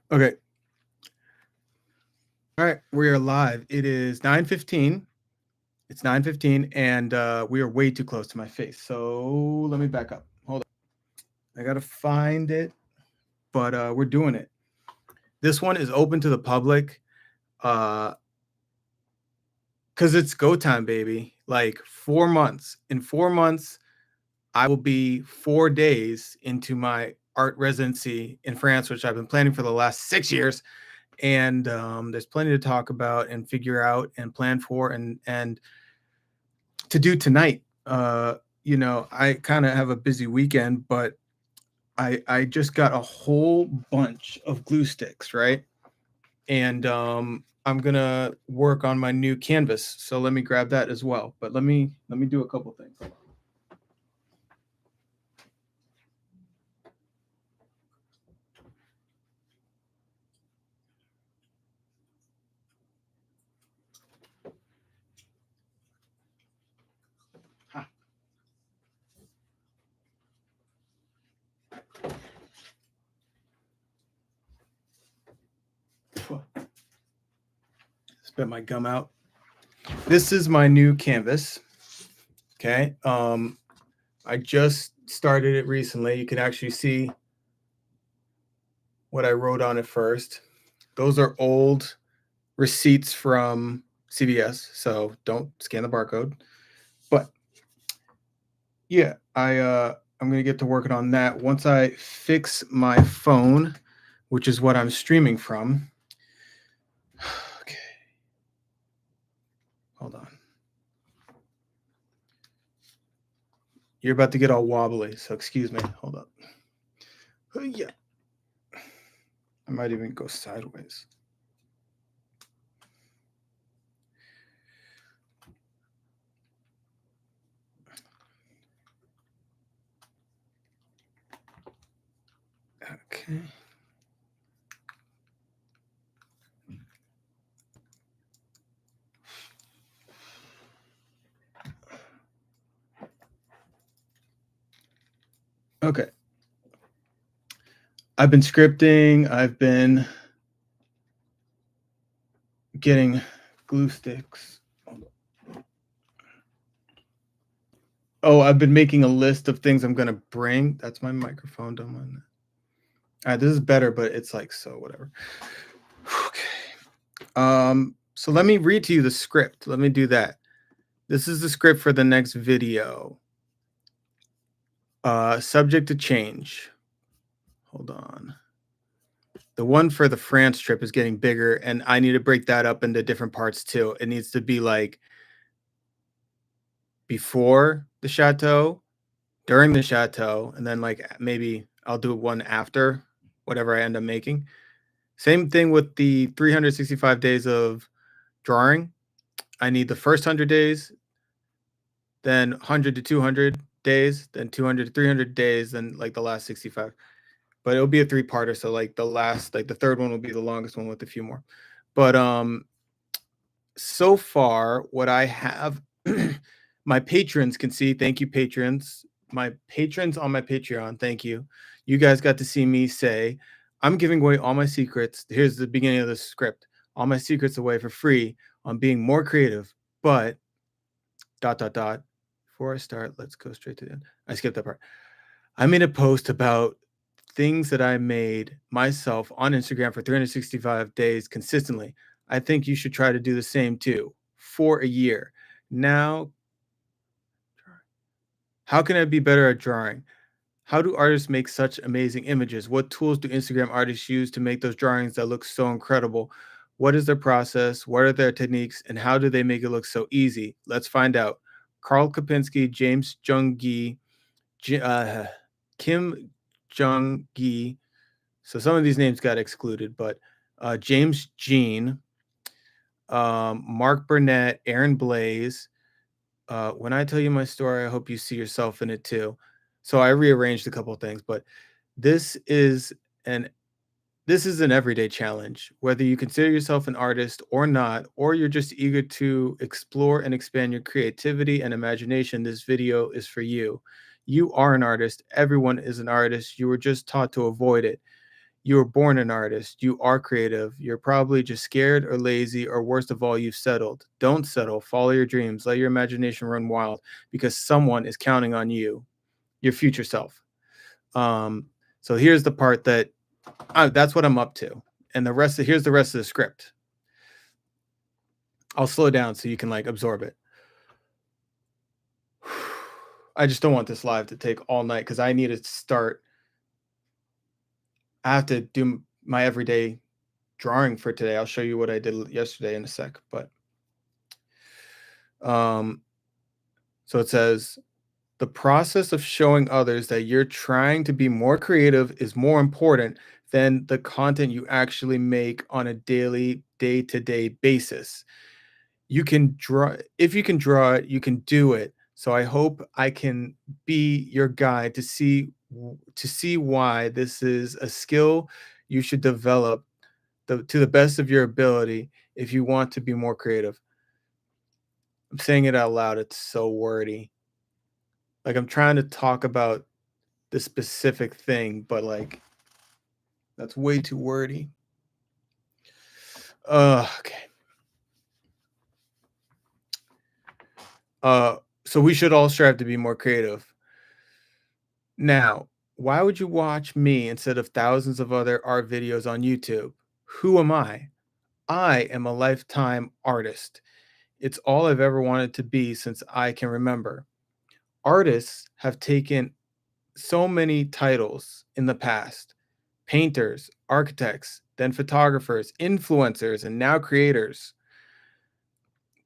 Okay. All right. We are live. It is 9:15. It's 9:15, and we are way too close to my face. So let me back up. Hold on. I gotta find it, but we're doing it. This one is open to the public, because it's go time, baby. Like 4 months. In 4 months, I will be 4 days into my art residency in France, which I've been planning for the last 6 years. And there's plenty to talk about and figure out and plan for and to do tonight. I kind of have a busy weekend, but I just got a whole bunch of glue sticks, right? And I'm gonna work on my new canvas. So let me grab that as well. But let me do a couple things. Ha. Spit my gum out. This is my new canvas. Okay. I just started it recently. You can actually see what I wrote on it first. Those are old receipts from CVS, so don't scan the barcode. But yeah, I'm gonna get to working on that once I fix my phone, which is what I'm streaming from. Okay, hold on. You're about to get all wobbly, so excuse me. Hold up. Yeah, I might even go sideways. Okay. Okay. I've been scripting. I've been getting glue sticks. Oh, I've been making a list of things I'm gonna bring. That's my microphone. Don't mind that. All right, this is better, but it's like so whatever. Okay. So let me read to you the script. Let me do that. This is the script for the next video. Subject to change. Hold on. The one for the France trip is getting bigger, and I need to break that up into different parts too. It needs to be like before the chateau, during the chateau, and then like maybe I'll do one after whatever I end up making. Same thing with the 365 days of drawing. I need the first 100 days, then 100 to 200 days, then 200 to 300 days, then like the last 65. But it'll be a three-parter, so like the third one will be the longest one with a few more. But so far what I have my patrons can see, thank you patrons, my patrons on my Patreon, thank you. You guys got to see me say, I'm giving away all my secrets. Here's the beginning of the script. All my secrets away for free on being more creative, but ... Before I start, let's go straight to the end. I skipped that part. I made a post about things that I made myself on Instagram for 365 days consistently. I think you should try to do the same too for a year. Now, how can I be better at drawing? How do artists make such amazing images? What tools do Instagram artists use to make those drawings that look so incredible? What is their process? What are their techniques? And how do they make it look so easy? Let's find out. Carl Kapinski, James Jung-gi, Kim Jung-gi. So some of these names got excluded, but James Jean, Mark Burnett, Aaron Blaze. When I tell you my story, I hope you see yourself in it too. So I rearranged a couple of things, but this is an this is an everyday challenge. Whether you consider yourself an artist or not, or you're just eager to explore and expand your creativity and imagination, this video is for you. You are an artist. Everyone is an artist. You were just taught to avoid it. You were born an artist. You are creative. You're probably just scared or lazy, or worst of all, you've settled. Don't settle. Follow your dreams. Let your imagination run wild because someone is counting on you, your future self. Um, so here's the part that's what I'm up to. And here's the rest of the script. I'll slow down so you can like absorb it. I just don't want this live to take all night because I need to start. I have to do my everyday drawing for today. I'll show you what I did yesterday in a sec. But so it says, the process of showing others that you're trying to be more creative is more important than the content you actually make on a daily, day-to-day basis. You can draw. If you can draw it, you can do it. So I hope I can be your guide to see why this is a skill you should develop to the best of your ability if you want to be more creative. I'm saying it out loud. It's so wordy. Like I'm trying to talk about the specific thing, but like that's way too wordy. Okay. So we should all strive to be more creative. Now, why would you watch me instead of thousands of other art videos on YouTube? Who am I? I am a lifetime artist. It's all I've ever wanted to be since I can remember. Artists have taken so many titles in the past: painters, architects, then photographers, influencers, and now creators.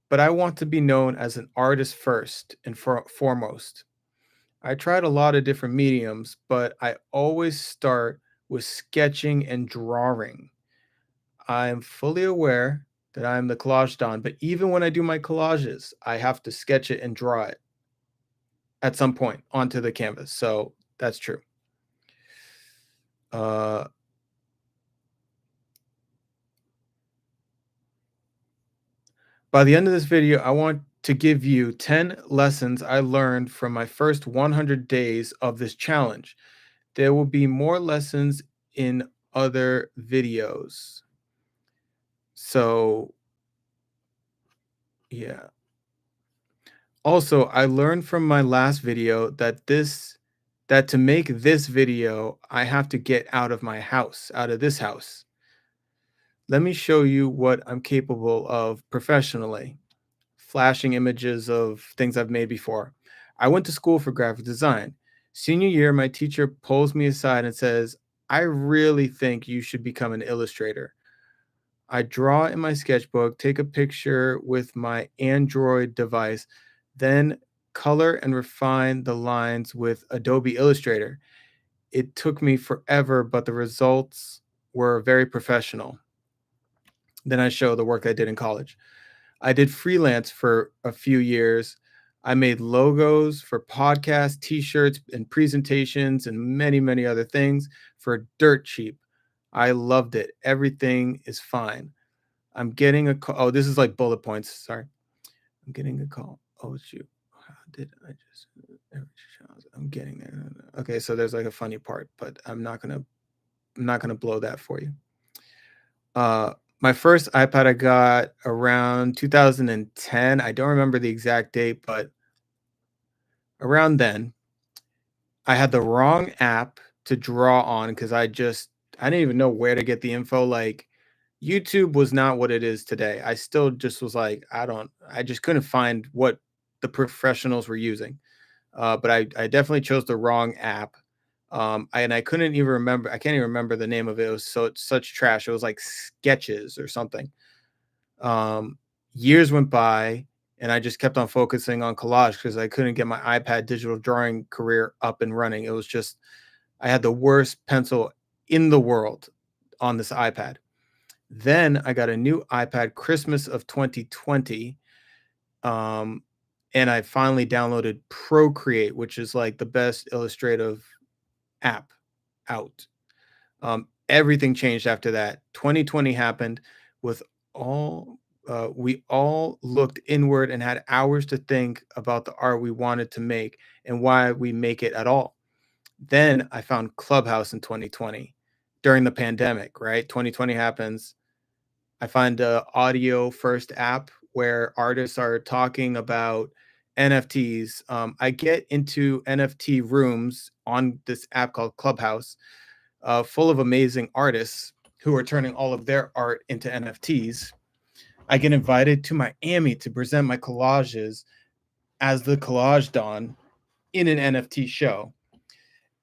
But I want to be known as an artist first and foremost. I tried a lot of different mediums, but I always start with sketching and drawing. I'm fully aware that I'm the collage don, but even when I do my collages, I have to sketch it and draw it at some point onto the canvas. So that's true. By the end of this video, I want to give you 10 lessons I learned from my first 100 days of this challenge. There will be more lessons in other videos. So, yeah. Also, I learned from my last video that to make this video, I have to get out of my house, out of this house. Let me show you what I'm capable of professionally. Flashing images of things I've made before. I went to school for graphic design. Senior year, my teacher pulls me aside and says, I really think you should become an illustrator. I draw in my sketchbook, take a picture with my Android device, then color and refine the lines with Adobe Illustrator. It took me forever, but the results were very professional. Then I show the work I did in college. I did freelance for a few years. I made logos for podcasts, t-shirts, and presentations, and many, many other things for dirt cheap. I loved it. Everything is fine. I'm getting a call. Oh, this is like bullet points. Sorry. I'm getting a call. Oh, shoot. How did I just? I'm getting there. Okay, so there's like a funny part, but I'm not gonna blow that for you. My first iPad I got around 2010. I don't remember the exact date, but around then, I had the wrong app to draw on because I didn't even know where to get the info. Like YouTube was not what it is today. I still just was like, I just couldn't find what the professionals were using. But I definitely chose the wrong app. I couldn't even remember. I can't even remember the name of it. It was such trash. It was like Sketches or something. Years went by, and I just kept on focusing on collage because I couldn't get my iPad digital drawing career up and running. It was just I had the worst pencil in the world on this iPad. Then I got a new iPad Christmas of 2020. And I finally downloaded Procreate, which is like the best illustrative app out. Everything changed after that. 2020 happened with all we all looked inward and had hours to think about the art we wanted to make and why we make it at all. Then I found Clubhouse in 2020. during the pandemic, right? 2020 happens. I find a audio first app where artists are talking about NFTs. I get into NFT rooms on this app called Clubhouse, full of amazing artists who are turning all of their art into NFTs. I get invited to Miami to present my collages as the Collage Don in an NFT show.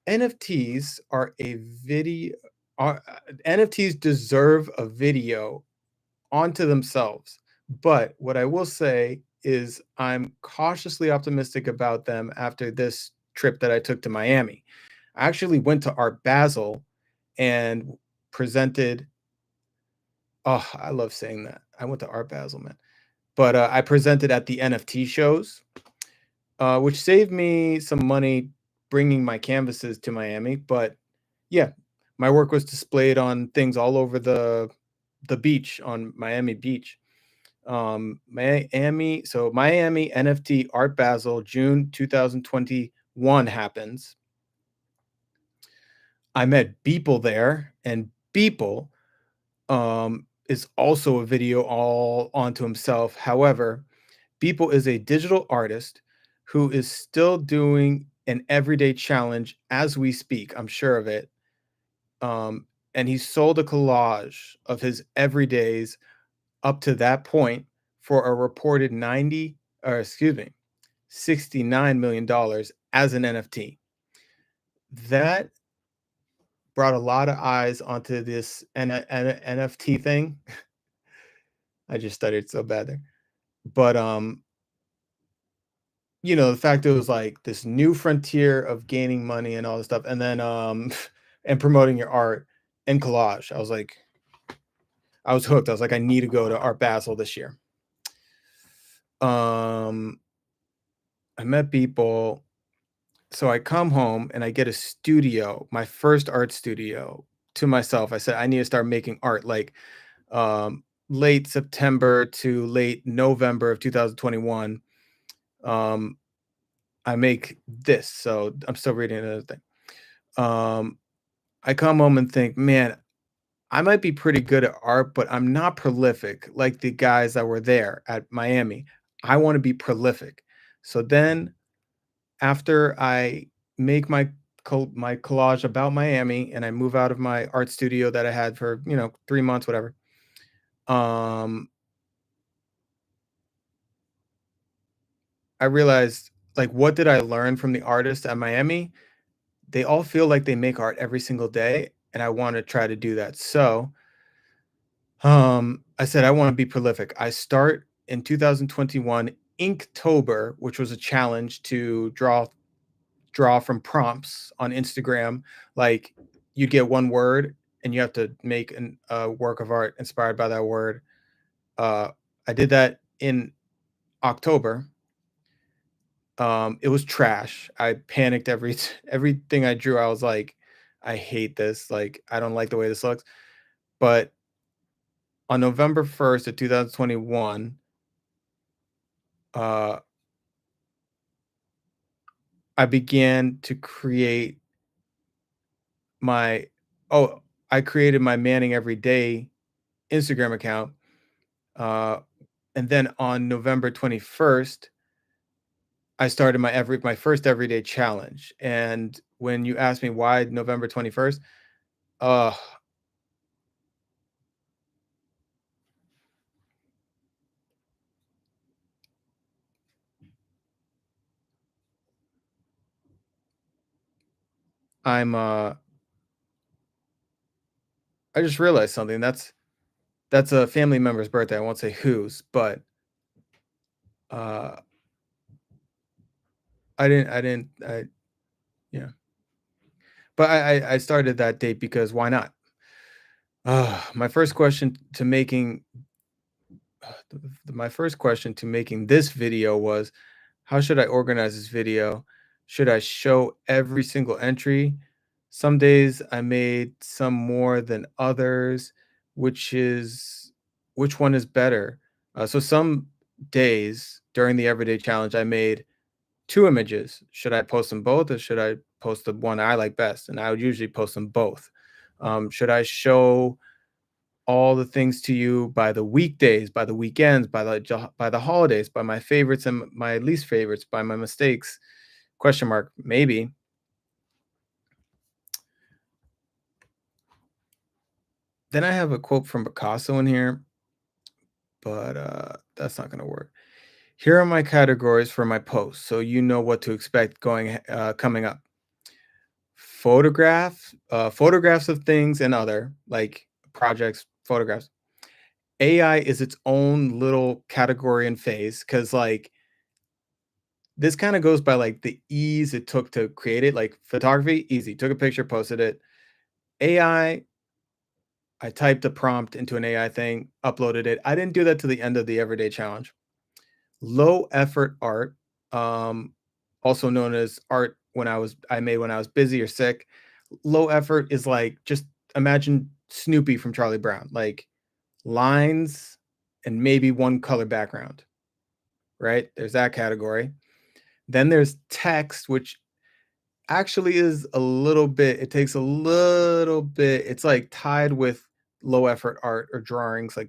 NFTs are a video. Are, NFTs deserve a video onto themselves. But what I will say is I'm cautiously optimistic about them after this trip that I took to Miami. I actually went to Art Basel and presented. Oh, I love saying that. I went to Art Basel, man. But I presented at the NFT shows, which saved me some money bringing my canvases to Miami. But yeah, my work was displayed on things all over the beach on Miami Beach. Miami, so Miami NFT Art Basel, June 2021 happens. I met Beeple there, and Beeple is also a video all onto himself. However, Beeple is a digital artist who is still doing an everyday challenge as we speak. I'm sure of it. And he sold a collage of his everydays up to that point for a reported 90, or excuse me, $69 million as an NFT. That brought a lot of eyes onto this NFT thing. I just stuttered so bad there. But the fact it was like this new frontier of gaining money and all this stuff, and then and promoting your art and collage. I was hooked. I was like, I need to go to Art Basel this year. I met people. So I come home and I get a studio, my first art studio to myself. I said, I need to start making art like late September to late November of 2021. I make this. So I'm still reading another thing. I come home and think, man, I might be pretty good at art, but I'm not prolific like the guys that were there at Miami. I want to be prolific. So then after I make my collage about Miami and I move out of my art studio that I had for, 3 months, whatever. Um, I realized, like, what did I learn from the artists at Miami? They all feel like they make art every single day, and I want to try to do that. So, I said I want to be prolific. I start in 2021 Inktober, which was a challenge to draw from prompts on Instagram. Like you get one word and you have to make a work of art inspired by that word. I did that in October. It was trash. I panicked everything I drew. I was like, I hate this. Like, I don't like the way this looks. But on November 1st of 2021, uh, I began to create my oh, I created my Manning Every Day Instagram account. Uh, and then on November 21st, I started my first everyday challenge. And when you ask me why November 21st, uh, I'm I just realized something. That's a family member's birthday. I won't say whose, but uh I yeah. But I started that date because why not? My first question to making my first question to making this video was, how should I organize this video? Should I show every single entry? Some days I made some more than others, which one is better? So some days during the everyday challenge, I made two images. Should I post them both or should I post the one I like best? And I would usually post them both. Should I show all the things to you by the weekdays, by the weekends, by the holidays, by my favorites and my least favorites, by my mistakes? Question mark. Maybe. Then I have a quote from Picasso in here, but that's not going to work. Here are my categories for my posts, so you know what to expect coming up. Photographs of things and other like projects, photographs. AI is its own little category and phase because like this kind of goes by like the ease it took to create it. Like photography, easy. Took a picture, posted it. I typed a prompt into an AI thing, uploaded it. I didn't do that to the end of the everyday challenge. Low effort art, um, also known as art I made when I was busy or sick. Low effort is like just imagine Snoopy from Charlie Brown, like lines and maybe one color background, right? There's that category. Then there's text, which actually is a little bit, it takes a little bit, it's like tied with low effort art or drawings, like